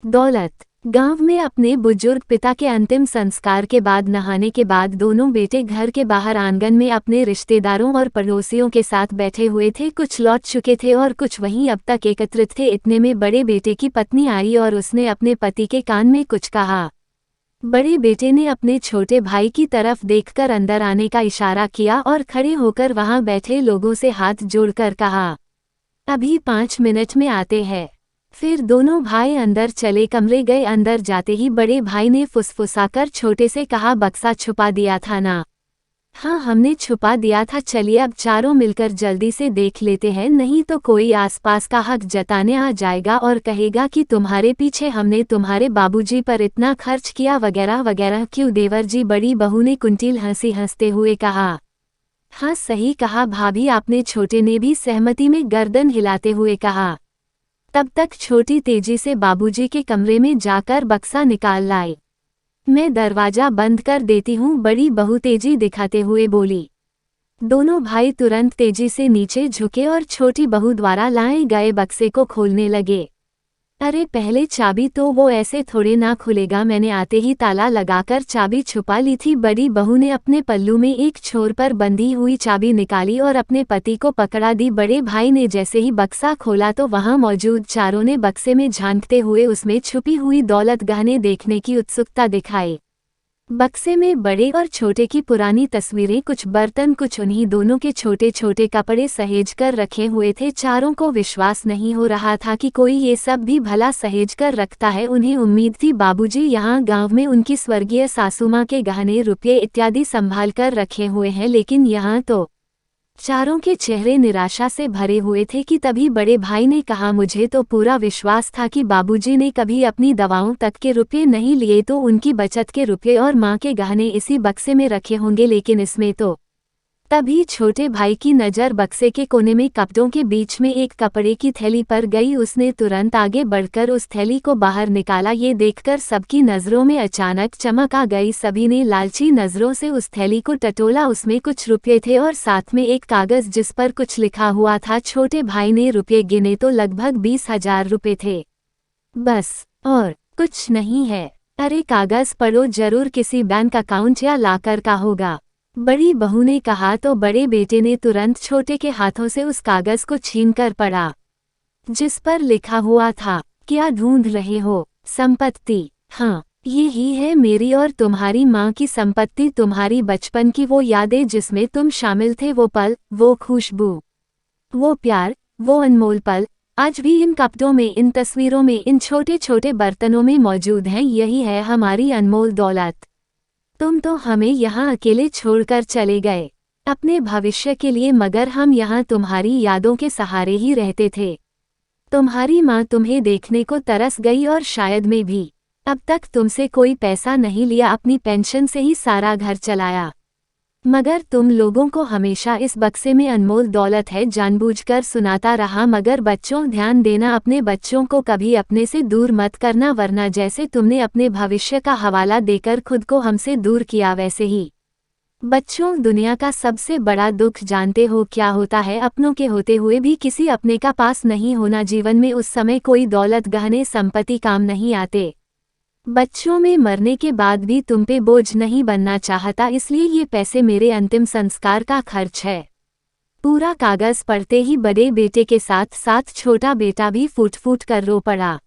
दौलत। गांव में अपने बुजुर्ग पिता के अंतिम संस्कार के बाद नहाने के बाद दोनों बेटे घर के बाहर आंगन में अपने रिश्तेदारों और पड़ोसियों के साथ बैठे हुए थे। कुछ लौट चुके थे और कुछ वहीं अब तक एकत्रित थे। इतने में बड़े बेटे की पत्नी आई और उसने अपने पति के कान में कुछ कहा। बड़े बेटे ने अपने छोटे भाई की तरफ देखकर अंदर आने का इशारा किया और खड़े होकर वहां बैठे लोगों से हाथ जोड़कर कहा, अभी 5 मिनट में आते हैं। फिर दोनों भाई अंदर चले। कमरे गए। अंदर जाते ही बड़े भाई ने फुसफुसाकर छोटे से कहा, बक्सा छुपा दिया था ना? हाँ, हमने छुपा दिया था। चलिए अब चारों मिलकर जल्दी से देख लेते हैं, नहीं तो कोई आसपास का हक जताने आ जाएगा और कहेगा कि तुम्हारे पीछे हमने तुम्हारे बाबूजी पर इतना खर्च किया वगैरह वगैरह। क्यों देवर जी? बड़ी बहू ने कुंटील हंसी हंसते हुए कहा। हाँ सही कहा भाभी आपने, छोटे ने भी सहमति में गर्दन हिलाते हुए कहा। तब तक छोटी तेजी से बाबूजी के कमरे में जाकर बक्सा निकाल लाई। मैं दरवाजा बंद कर देती हूँ, बड़ी बहू तेजी दिखाते हुए बोली। दोनों भाई तुरंत तेजी से नीचे झुके और छोटी बहू द्वारा लाए गए बक्से को खोलने लगे। अरे पहले चाबी तो वो ऐसे थोड़े ना खुलेगा, मैंने आते ही ताला लगाकर चाबी छुपा ली थी। बड़ी बहू ने अपने पल्लू में एक छोर पर बंधी हुई चाबी निकाली और अपने पति को पकड़ा दी। बड़े भाई ने जैसे ही बक्सा खोला तो वहां मौजूद चारों ने बक्से में झांकते हुए उसमें छुपी हुई दौलत गहने देखने की उत्सुकता दिखाई। बक्से में बड़े और छोटे की पुरानी तस्वीरें, कुछ बर्तन, कुछ उन्हीं दोनों के छोटे छोटे कपड़े सहेज कर रखे हुए थे। चारों को विश्वास नहीं हो रहा था कि कोई ये सब भी भला सहेज कर रखता है। उन्हें उम्मीद थी बाबूजी यहाँ गांव में उनकी स्वर्गीय सासू मां के गहने, रुपये इत्यादि संभाल कर रखे हुए हैं, लेकिन यहाँ तो चारों के चेहरे निराशा से भरे हुए थे कि तभी बड़े भाई ने कहा, मुझे तो पूरा विश्वास था कि बाबूजी ने कभी अपनी दवाओं तक के रुपये नहीं लिए, तो उनकी बचत के रुपये और माँ के गहने इसी बक्से में रखे होंगे, लेकिन इसमें तो। तभी छोटे भाई की नज़र बक्से के कोने में कपड़ों के बीच में एक कपड़े की थैली पर गई। उसने तुरंत आगे बढ़कर उस थैली को बाहर निकाला। ये देखकर सबकी नज़रों में अचानक चमक आ गई। सभी ने लालची नज़रों से उस थैली को टटोला। उसमें कुछ रुपये थे और साथ में एक कागज़ जिस पर कुछ लिखा हुआ था। छोटे भाई ने रुपये गिने तो लगभग 20,000 रुपये थे। बस और कुछ नहीं है। अरे कागज़ पढ़ो जरूर, किसी बैंक अकाउंट या लाकर का होगा, बड़ी बहू ने कहा। तो बड़े बेटे ने तुरंत छोटे के हाथों से उस कागज को छीनकर पढ़ा, जिस पर लिखा हुआ था, क्या ढूंढ रहे हो? संपत्ति। हाँ, ये ही है मेरी और तुम्हारी माँ की संपत्ति, तुम्हारी बचपन की वो यादें जिसमें तुम शामिल थे, वो पल, वो खुशबू, वो प्यार, वो अनमोल पल आज भी इन कपड़ों में, इन तस्वीरों में, इन छोटे छोटे बर्तनों में मौजूद हैं। यही है हमारी अनमोल दौलत। तुम तो हमें यहाँ अकेले छोड़कर चले गए अपने भविष्य के लिए, मगर हम यहाँ तुम्हारी यादों के सहारे ही रहते थे। तुम्हारी माँ तुम्हें देखने को तरस गई और शायद मैं भी। अब तक तुमसे कोई पैसा नहीं लिया, अपनी पेंशन से ही सारा घर चलाया, मगर तुम लोगों को हमेशा इस बक्से में अनमोल दौलत है जानबूझकर सुनाता रहा। मगर बच्चों, ध्यान देना, अपने बच्चों को कभी अपने से दूर मत करना, वरना जैसे तुमने अपने भविष्य का हवाला देकर खुद को हमसे दूर किया, वैसे ही। बच्चों, दुनिया का सबसे बड़ा दुख जानते हो क्या होता है? अपनों के होते हुए भी किसी अपने का पास नहीं होना। जीवन में उस समय कोई दौलत, गहने, संपत्ति काम नहीं आते। बच्चों में मरने के बाद भी तुम पे बोझ नहीं बनना चाहता, इसलिए ये पैसे मेरे अंतिम संस्कार का खर्च है। पूरा कागज पढ़ते ही बड़े बेटे के साथ साथ छोटा बेटा भी फूट फूट कर रो पड़ा।